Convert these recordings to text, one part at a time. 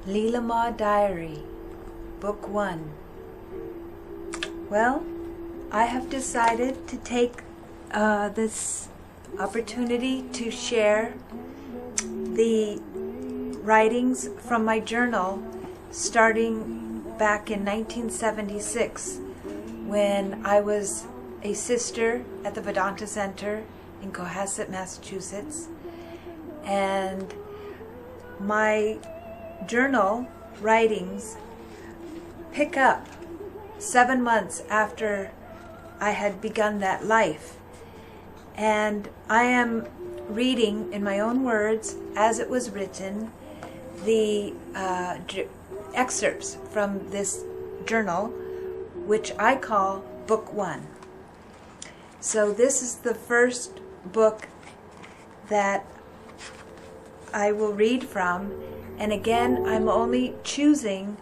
Lila Diary, Book 1. Well, I have decided to take this opportunity to share the writings from my journal starting back in 1976 when I was a sister at the Vedanta Center in Cohasset, Massachusetts, and my journal writings pick up 7 months after I had begun that life. And I am reading in my own words, as it was written, the excerpts from this journal, which I call Book 1. So this is the first book that I will read from. And again, I'm only choosing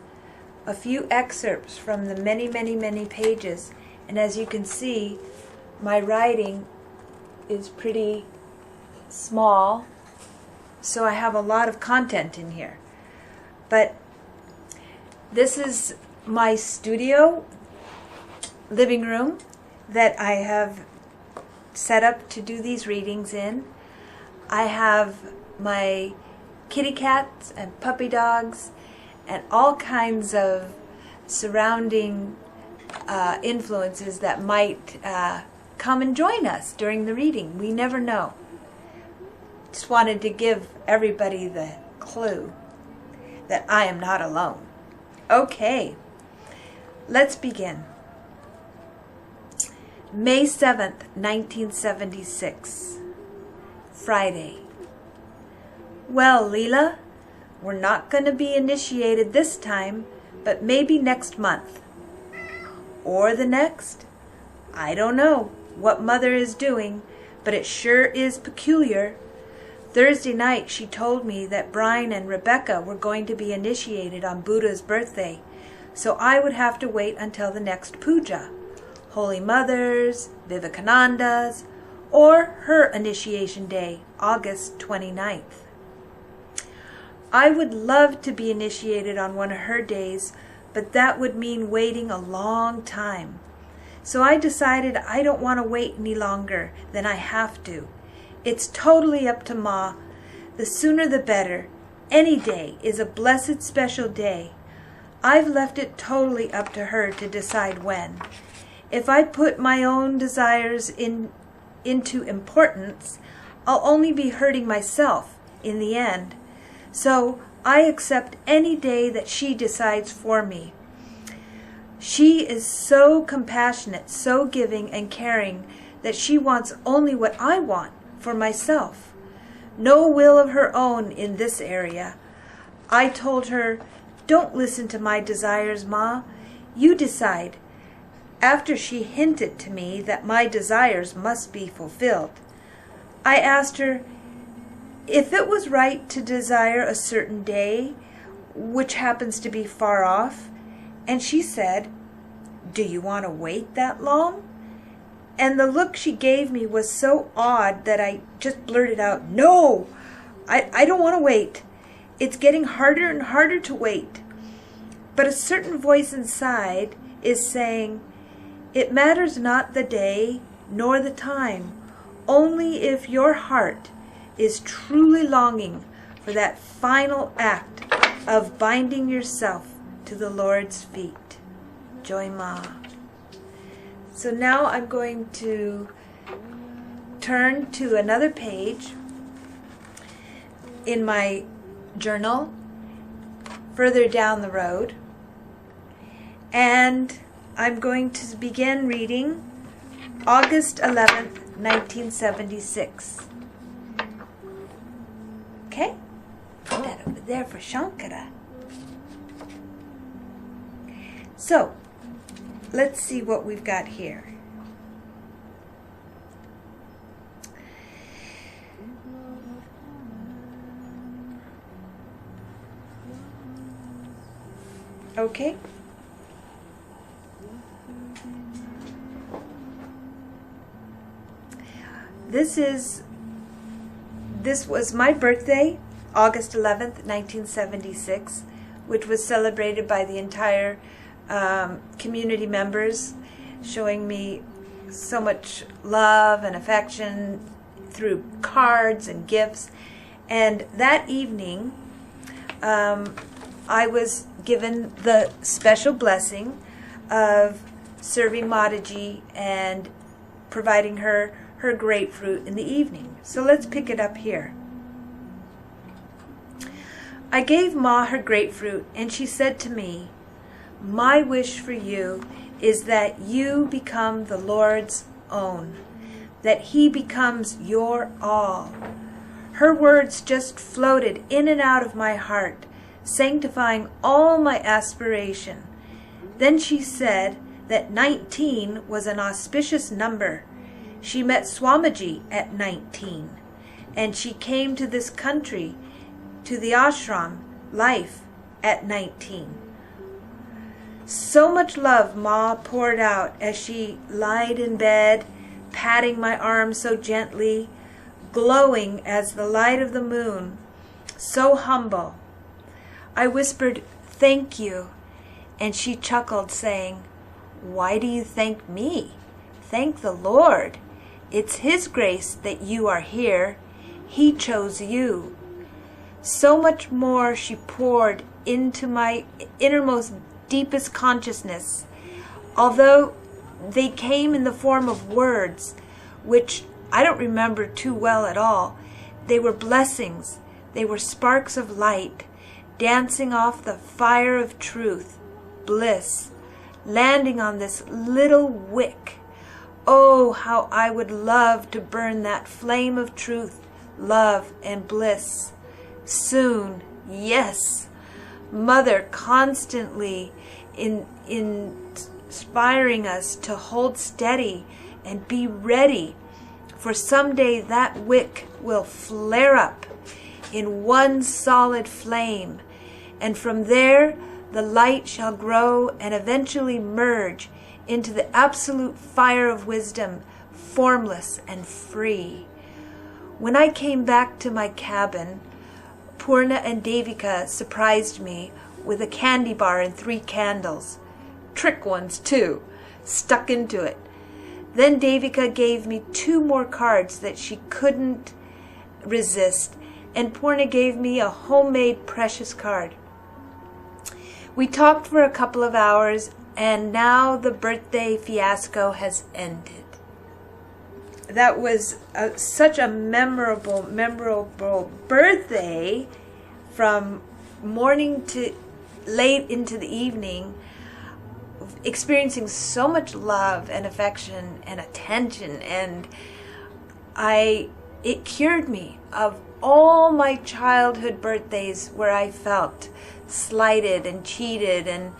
a few excerpts from the many, many, many pages. And as you can see, my writing is pretty small, so I have a lot of content in here. But this is my studio living room that I have set up to do these readings in. I have my kitty cats and puppy dogs and all kinds of surrounding influences that might come and join us during the reading. We never know. Just wanted to give everybody the clue that I am not alone. Okay, let's begin. May 7th, 1976, Friday. Well, Lila, we're not going to be initiated this time, but maybe next month. Or the next. I don't know what Mother is doing, but it sure is peculiar. Thursday night she told me that Brian and Rebecca were going to be initiated on Buddha's birthday, so I would have to wait until the next puja, Holy Mother's, Vivekananda's, or her initiation day, August 29th. I would love to be initiated on one of her days, but that would mean waiting a long time. So I decided I don't want to wait any longer than I have to. It's totally up to Ma. The sooner the better. Any day is a blessed special day. I've left it totally up to her to decide when. If I put my own desires into importance, I'll only be hurting myself in the end. So I accept any day that she decides for me. She is so compassionate, so giving and caring that she wants only what I want for myself. No will of her own in this area. I told her, don't listen to my desires, Ma. You decide. After she hinted to me that my desires must be fulfilled, I asked her if it was right to desire a certain day, which happens to be far off, and she said, do you want to wait that long? And the look she gave me was so odd that I just blurted out, no, I don't want to wait. It's getting harder and harder to wait. But a certain voice inside is saying, it matters not the day nor the time, only if your heart is truly longing for that final act of binding yourself to the Lord's feet. Joy Ma. So now I'm going to turn to another page in my journal further down the road, and I'm going to begin reading August 11th, 1976. Okay? Put that over there for Shankara. So, let's see what we've got here. Okay. This was my birthday, August 11th, 1976, which was celebrated by the entire community members, showing me so much love and affection through cards and gifts. And that evening, I was given the special blessing of serving Mataji and providing her grapefruit in the evening. So let's pick it up here. I gave Ma her grapefruit, and she said to me, "My wish for you is that you become the Lord's own, that He becomes your all." Her words just floated in and out of my heart, sanctifying all my aspiration. Then she said that 19 was an auspicious number. She met Swamiji at 19, and she came to this country, to the ashram life, at 19. So much love Ma poured out as she lied in bed, patting my arm so gently, glowing as the light of the moon, so humble. I whispered, "Thank you," and she chuckled, saying, "Why do you thank me? Thank the Lord. It's His grace that you are here. He chose you." So much more she poured into my innermost, deepest consciousness, although they came in the form of words, which I don't remember too well at all. They were blessings. They were sparks of light, dancing off the fire of truth, bliss, landing on this little wick. Oh, how I would love to burn that flame of truth, love, and bliss. Soon, yes. Mother constantly inspiring us to hold steady and be ready, for someday that wick will flare up in one solid flame, and from there the light shall grow and eventually merge into the absolute fire of wisdom, formless and free. When I came back to my cabin, Purna and Devika surprised me with a candy bar and 3 candles, trick ones too, stuck into it. Then Devika gave me 2 more cards that she couldn't resist, and Purna gave me a homemade precious card. We talked for a couple of hours, and now the birthday fiasco has ended. That was such a memorable birthday, from morning to late into the evening, experiencing so much love and affection and attention, and it cured me of all my childhood birthdays where I felt slighted and cheated and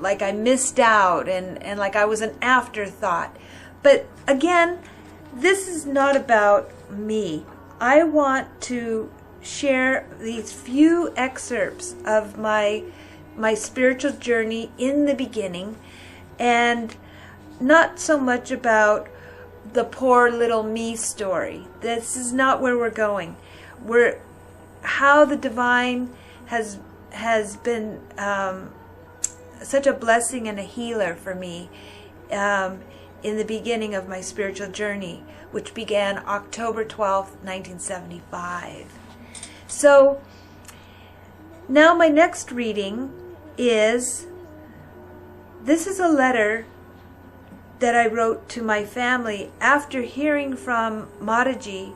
like I missed out and like I was an afterthought. But again, this is not about me. I want to share these few excerpts of my spiritual journey in the beginning, and not so much about the poor little me story. This is not where we're going. How the divine has been such a blessing and a healer for me in the beginning of my spiritual journey, which began October 12th, 1975. So now my next reading is a letter that I wrote to my family after hearing from Mataji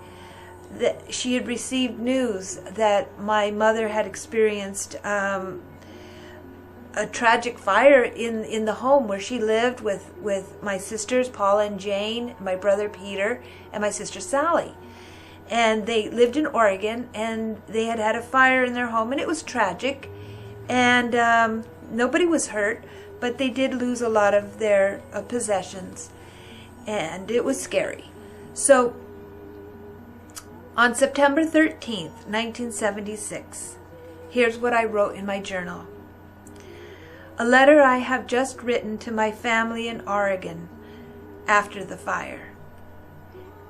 that she had received news that my mother had experienced a tragic fire in the home where she lived with my sisters Paula and Jane, my brother Peter, and my sister Sally. And they lived in Oregon, and they had a fire in their home, and it was tragic, and nobody was hurt, but they did lose a lot of their possessions, and it was scary. So on September 13th, 1976, here's what I wrote in my journal. A letter I have just written to my family in Oregon after the fire.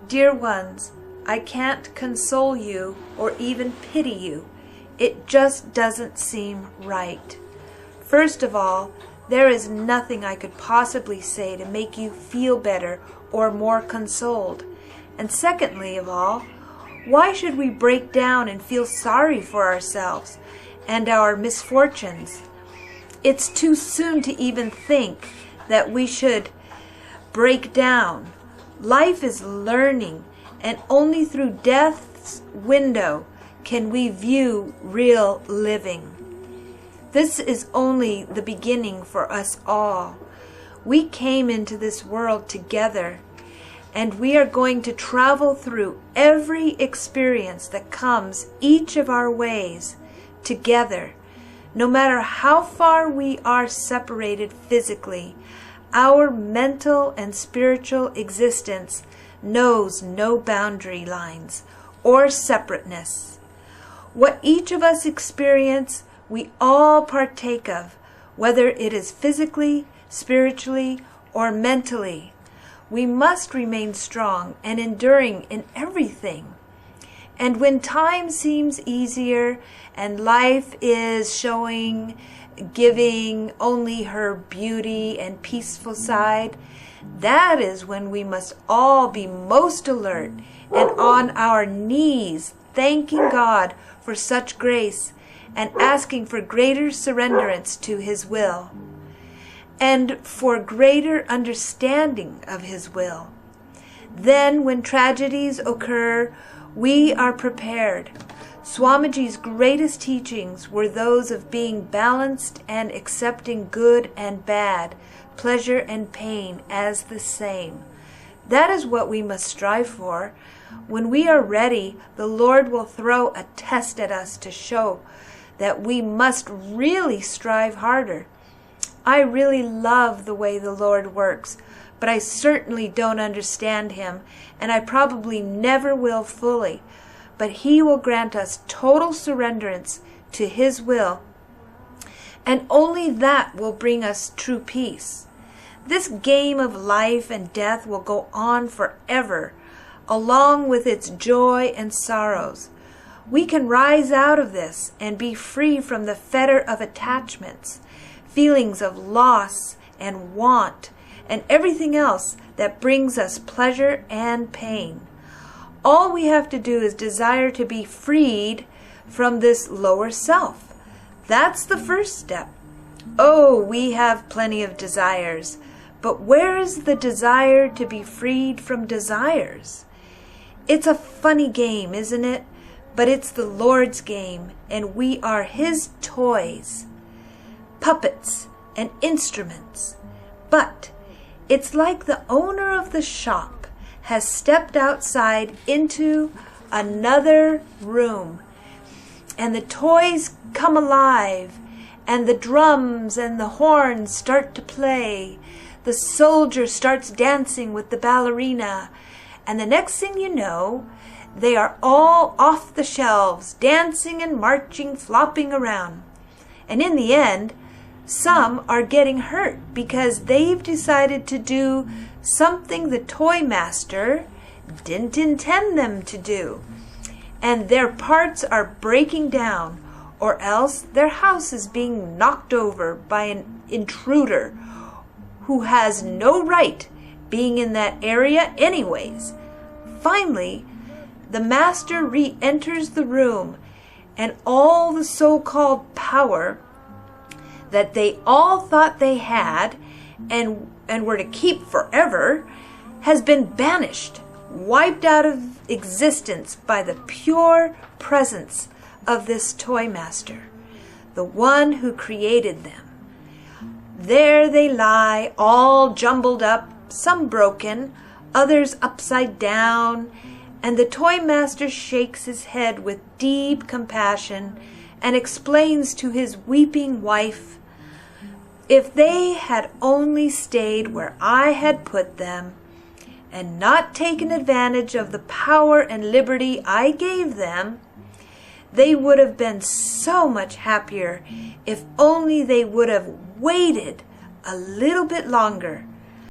Dear ones, I can't console you or even pity you. It just doesn't seem right. First of all, there is nothing I could possibly say to make you feel better or more consoled. And secondly of all, why should we break down and feel sorry for ourselves and our misfortunes? It's too soon to even think that we should break down. Life is learning, and only through death's window can we view real living. This is only the beginning for us all. We came into this world together, and we are going to travel through every experience that comes each of our ways together. No matter how far we are separated physically, our mental and spiritual existence knows no boundary lines or separateness. What each of us experience, we all partake of, whether it is physically, spiritually, or mentally. We must remain strong and enduring in everything. And when time seems easier and life is giving only her beauty and peaceful side, that is when we must all be most alert and on our knees, thanking God for such grace and asking for greater surrenderance to His will and for greater understanding of His will. Then when tragedies occur, we are prepared. Swamiji's greatest teachings were those of being balanced and accepting good and bad, pleasure and pain as the same. That is what we must strive for. When we are ready, the Lord will throw a test at us to show that we must really strive harder. I really love the way the Lord works, but I certainly don't understand Him, and I probably never will fully. But He will grant us total surrenderance to His will, and only that will bring us true peace. This game of life and death will go on forever, along with its joy and sorrows. We can rise out of this and be free from the fetter of attachments, feelings of loss and want, and everything else that brings us pleasure and pain. All we have to do is desire to be freed from this lower self. That's the first step. Oh, we have plenty of desires, but where is the desire to be freed from desires? It's a funny game, isn't it? But it's the Lord's game, and we are His toys, puppets and instruments. But it's like the owner of the shop has stepped outside into another room, and the toys come alive, and the drums and the horns start to play. The soldier starts dancing with the ballerina, and the next thing you know, they are all off the shelves, dancing and marching, flopping around. And in the end, some are getting hurt because they've decided to do something the toy master didn't intend them to do. And their parts are breaking down, or else their house is being knocked over by an intruder who has no right being in that area anyways. Finally, the master re-enters the room, and all the so-called power that they all thought they had and were to keep forever has been banished, wiped out of existence by the pure presence of this toy master, the one who created them. There they lie, all jumbled up, some broken, others upside down, and the toy master shakes his head with deep compassion and explains to his weeping wife, "If they had only stayed where I had put them, and not taken advantage of the power and liberty I gave them, they would have been so much happier if only they would have waited a little bit longer.